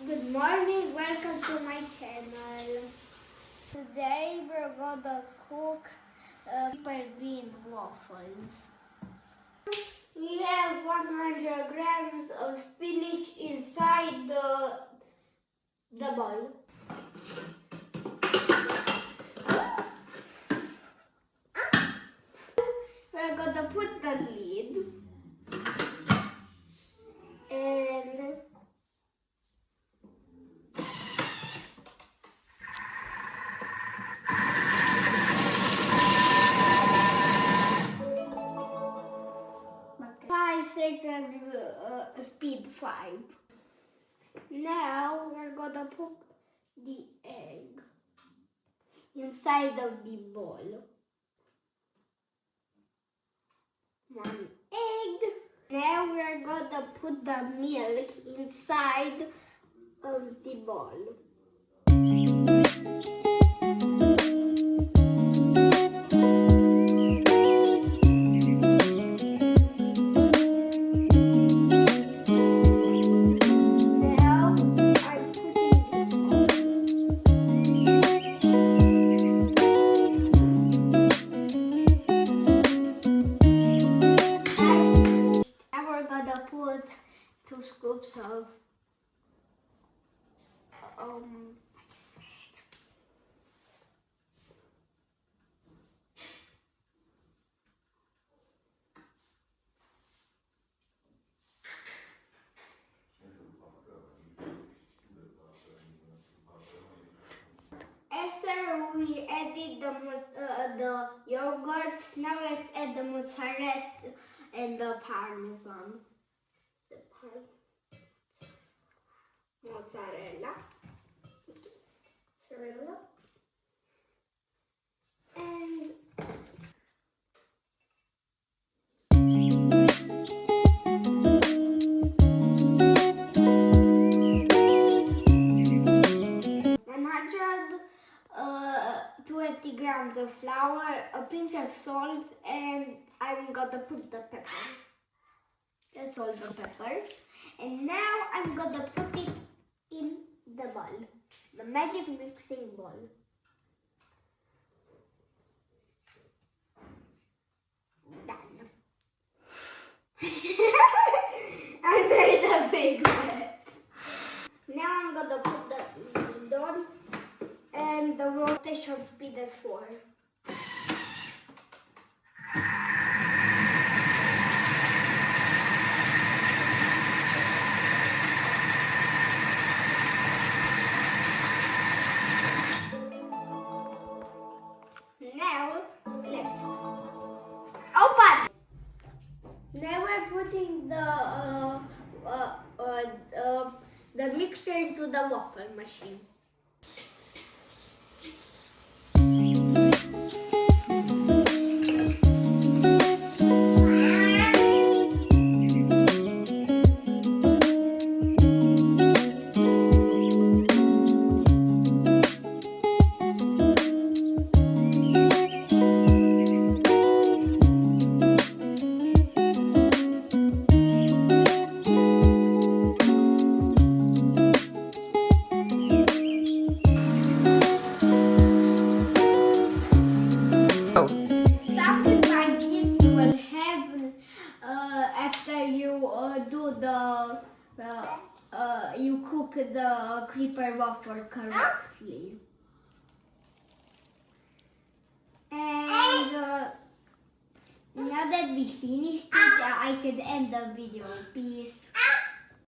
Good morning, welcome to my channel. Today we're gonna cook super green waffles. We have 100 grams of spinach inside the bowl. We're gonna put the lid and speed 5. Now we're gonna put the egg inside of the bowl. 1 egg. Now we're gonna put the milk inside of the bowl. Put 2 scoops of after we added the yogurt, now let's add the mozzarella and the parmesan. Mozzarella, and $120 grams of flour, a pinch of salt, and I'm gonna put the pepper. That's all the pepper. And now I'm gonna put it in the bowl, the magic mixing bowl. Done. I made a big mess. Now I'm gonna put the lid on and the rotation speed at 4. Now let's open. Now we're putting the mixture into the waffle machine. Something like this you will have after you you cook the creeper waffle correctly. And now that we finished it, I can end the video. Peace.